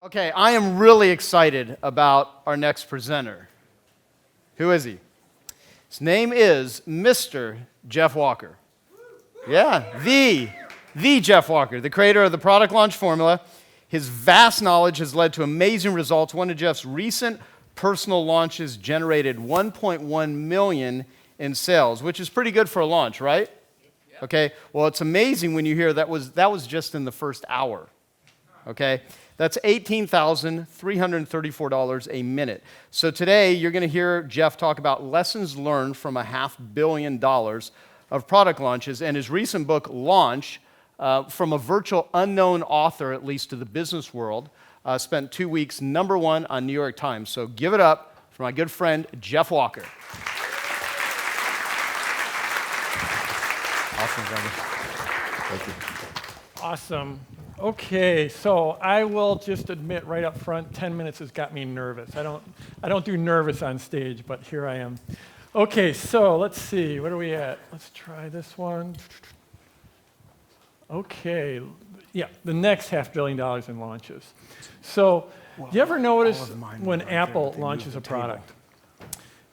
Okay, I am really excited about our next presenter. Who is he? His name is Mr. Jeff Walker. Yeah, the Jeff Walker, the creator of the product launch formula. His vast knowledge has led to amazing results. One of Jeff's recent personal launches generated 1.1 million in sales, which is pretty good for a launch, right? Yep. Okay, well, it's amazing when you hear that was just in the first hour. Okay, that's $18,334 a minute. So today you're going to hear Jeff talk about lessons learned from $500 million of product launches and his recent book, Launch, from a virtual unknown author, at least to the business world, spent 2 weeks #1 on New York Times. So give it up for my good friend, Jeff Walker. Awesome, brother. Thank you. Awesome. Okay, so I will just admit right up front, 10 minutes has got me nervous. I don't do nervous on stage, but here I am. Okay, so let's see, where are we at? Let's try this one. Okay, yeah, the next $500 million in launches. So, do you ever notice when Apple launches a product?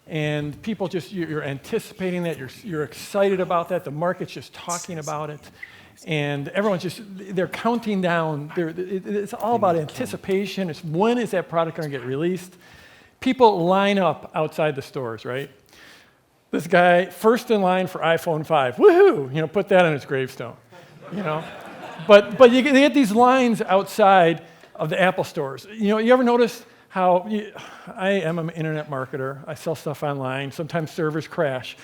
And people just, you're anticipating that, you're excited about that, the market's just talking about it. And everyone's just, they're counting down. It's all about anticipation. It's when is that product going to get released? People line up outside the stores, right? This guy, first in line for iPhone 5. Woohoo! You know, put that on his gravestone. You know, but they get these lines outside of the Apple stores. You know, you ever notice how I am an internet marketer. I sell stuff online. Sometimes servers crash.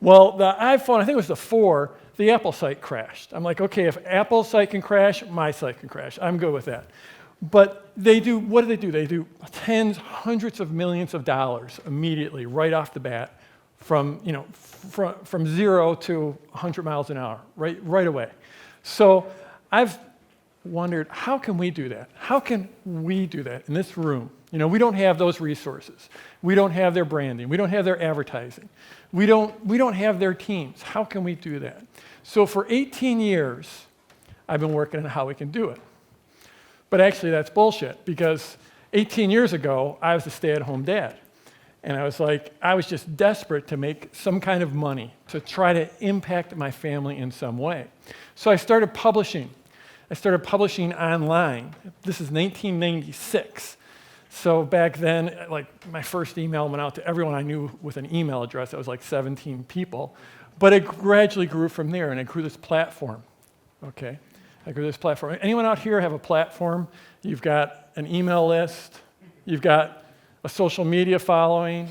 Well, the iPhone, I think it was the 4, the Apple site crashed. I'm like, okay, if Apple's site can crash, my site can crash. I'm good with that. But they do, what do? They do tens, hundreds of millions of dollars immediately, right off the bat, from 0 to 100 miles an hour, right away. So I've wondered, how can we do that? How can we do that in this room? You know, we don't have those resources. We don't have their branding. We don't have their advertising. We don't have their teams. How can we do that? So for 18 years, I've been working on how we can do it. But actually, that's bullshit, because 18 years ago, I was a stay-at-home dad. And I was just desperate to make some kind of money to try to impact my family in some way. So I started publishing. I started publishing online. This is 1996. So back then, like, my first email went out to everyone I knew with an email address. That was like 17 people. But it gradually grew from there, and it grew this platform. Okay? I grew this platform. Anyone out here have a platform? You've got an email list. You've got a social media following.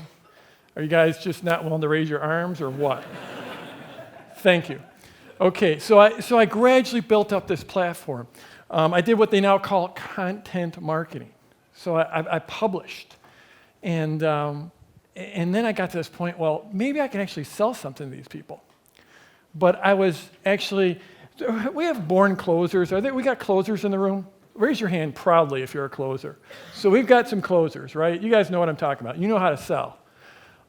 Are you guys just not willing to raise your arms, or what? Thank you. Okay, so I gradually built up this platform. I did what they now call content marketing. So I published, and then I got to this point, well, maybe I can actually sell something to these people. But I was actually, we have born closers. We got closers in the room? Raise your hand proudly if you're a closer. So we've got some closers, right? You guys know what I'm talking about. You know how to sell.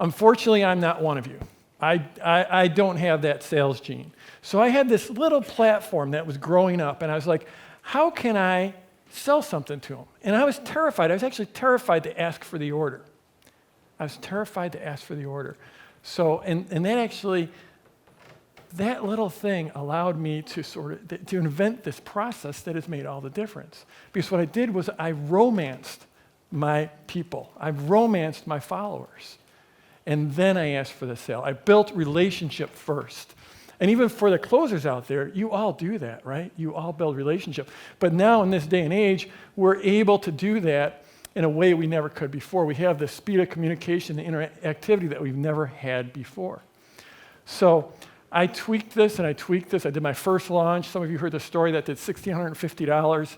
Unfortunately, I'm not one of you. I don't have that sales gene. So I had this little platform that was growing up, and I was like, how can I sell something to them? And I was terrified. I was actually terrified to ask for the order. So, and that little thing allowed me to to invent this process that has made all the difference. Because what I did was I romanced my people. I romanced my followers. And then I asked for the sale. I built relationship first. And even for the closers out there, you all do that, right? You all build relationship. But now in this day and age, we're able to do that in a way we never could before. We have the speed of communication, the interactivity that we've never had before. So I tweaked this and I tweaked this. I did my first launch. Some of you heard the story that did $1,650.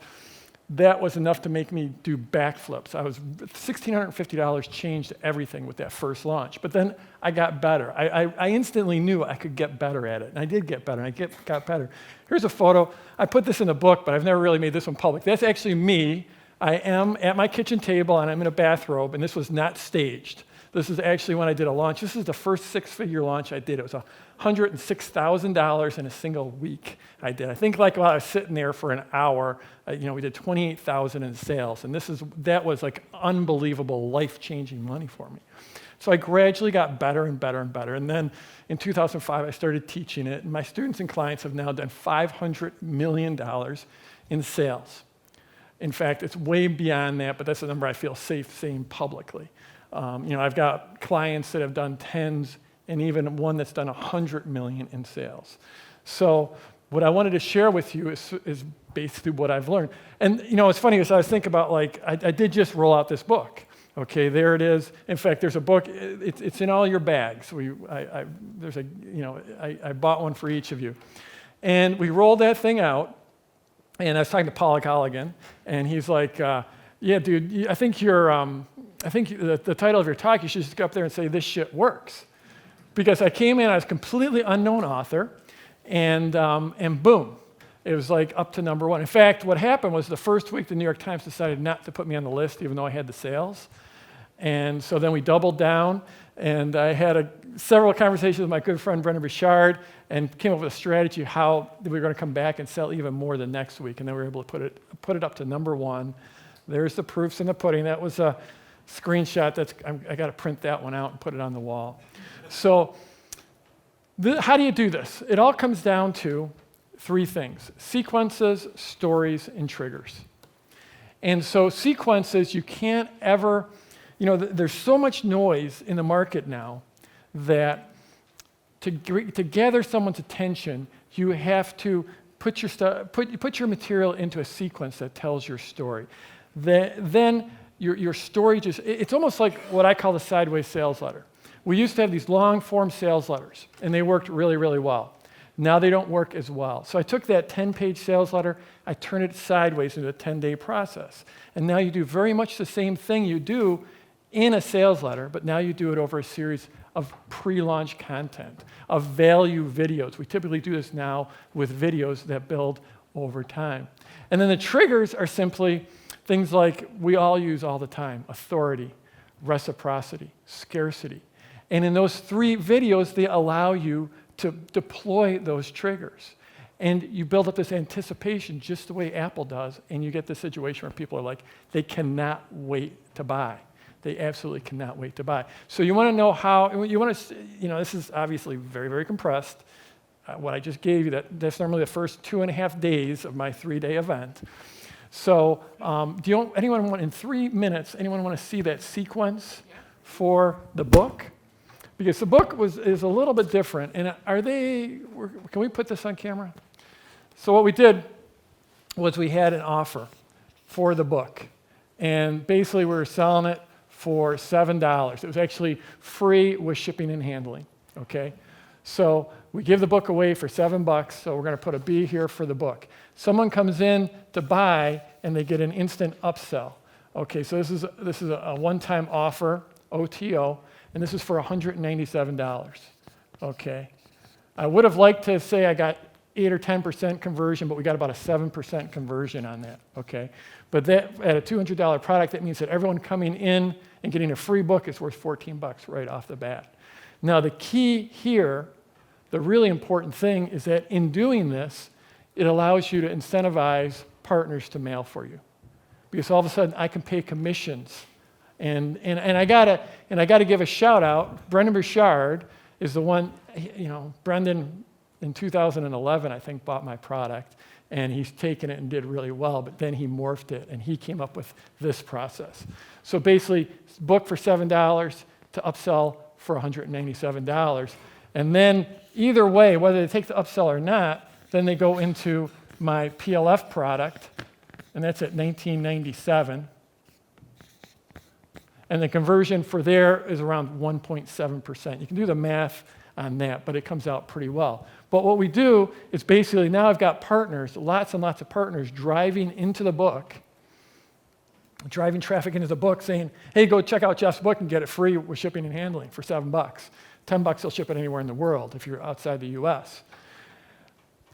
That was enough to make me do backflips. $1,650 changed everything with that first launch. But then I got better. I instantly knew I could get better at it. And I did get better, and I got better. Here's a photo. I put this in the book, but I've never really made this one public. That's actually me. I am at my kitchen table, and I'm in a bathrobe, and this was not staged. This is actually when I did a launch. This is the first six-figure launch I did. It was $106,000 in a single week I did. I think like while I was sitting there for an hour, we did $28,000 in sales. And that was like unbelievable, life-changing money for me. So I gradually got better and better and better. And then in 2005, I started teaching it. And my students and clients have now done $500 million in sales. In fact, it's way beyond that, but that's a number I feel safe saying publicly. I've got clients that have done tens and even one that's done 100 million in sales. So what I wanted to share with you is basically what I've learned. And it's funny because I was thinking about I did just roll out this book. Okay, there it is. In fact, there's a book. It's in all your bags. I bought one for each of you, and we rolled that thing out. And I was talking to Paul Colligan, and he's like, "Yeah, dude, I think the title of your talk, you should just go up there and say this shit works," because I came in, I was a completely unknown author, and boom, it was like up to number one. In fact, what happened was the first week the New York Times decided not to put me on the list, even though I had the sales. And so then we doubled down, and I had several conversations with my good friend Brendan Bouchard, and came up with a strategy how we were going to come back and sell even more the next week. And then we were able to put it up to number one. There's the proofs in the pudding. That was a screenshot. I got to print that one out and put it on the wall. So how do you do this? It all comes down to three things: sequences, stories, and triggers. And so sequences, you can't ever, there's so much noise in the market now that to gather someone's attention, you have to put your material into a sequence that tells your story. Then your story it's almost like what I call the sideways sales letter. We used to have these long-form sales letters, and they worked really, really well. Now they don't work as well. So I took that 10-page sales letter, I turned it sideways into a 10-day process. And now you do very much the same thing you do in a sales letter, but now you do it over a series of pre-launch content, of value videos. We typically do this now with videos that build over time. And then the triggers are simply things like we all use all the time: authority, reciprocity, scarcity. And in those three videos, they allow you to deploy those triggers. And you build up this anticipation just the way Apple does, and you get this situation where people are like, they cannot wait to buy. They absolutely cannot wait to buy. So you want to know how, this is obviously very, very compressed. What I just gave you, that's normally the first 2.5 days of my 3-day event. So anyone want, in 3 minutes, anyone want to see that sequence for the book? Because the book is a little bit different. And can we put this on camera? So what we did was we had an offer for the book. And basically we were selling it for $7. It was actually free with shipping and handling, okay? So we give the book away for $7, so we're going to put a B here for the book. Someone comes in to buy, and they get an instant upsell. Okay, so this is a one-time offer, OTO, and this is for $197, okay? I would have liked to say I got 8 or 10% conversion, but we got about a 7% conversion on that, okay? But that, at a $200 product, that means that everyone coming in and getting a free book is worth $14 right off the bat. Now, the key here, the really important thing, is that in doing this, it allows you to incentivize partners to mail for you. Because all of a sudden, I can pay commissions. And I gotta give a shout out. Brendan Bouchard is the one, Brendan in 2011, I think, bought my product, and he's taken it and did really well, but then he morphed it, and he came up with this process. So basically, book for $7 to upsell for $197. And then either way, whether they take the upsell or not, then they go into my PLF product, and that's at $19.97. And the conversion for there is around 1.7%. You can do the math on that, but it comes out pretty well. But what we do is basically now I've got partners, lots and lots of partners driving into the book, driving traffic into the book saying, hey, go check out Jeff's book and get it free with shipping and handling for $7. $10, they'll ship it anywhere in the world if you're outside the US.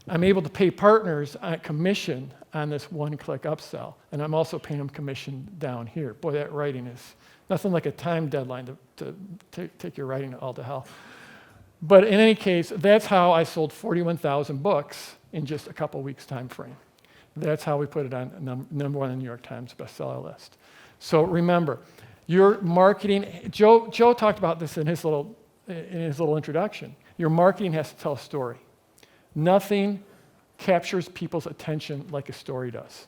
I'm able to pay partners on commission on this one-click upsell, and I'm also paying them commission down here. Boy, that writing is nothing like a time deadline to take your writing all to hell. But in any case, that's how I sold 41,000 books in just a couple weeks' time frame. That's how we put it on number one on the New York Times bestseller list. So remember, your marketing, Joe talked about this in his little introduction. Your marketing has to tell a story. Nothing captures people's attention like a story does.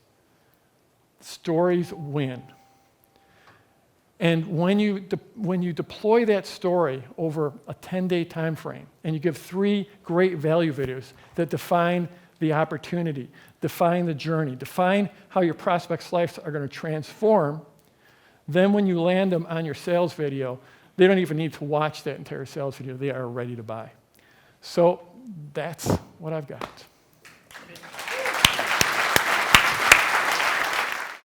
Stories win. And when you deploy that story over a 10-day time frame, and you give 3 great value videos that define the opportunity, define the journey, define how your prospects' lives are going to transform, then when you land them on your sales video, they don't even need to watch that entire sales video. They are ready to buy. So that's what I've got.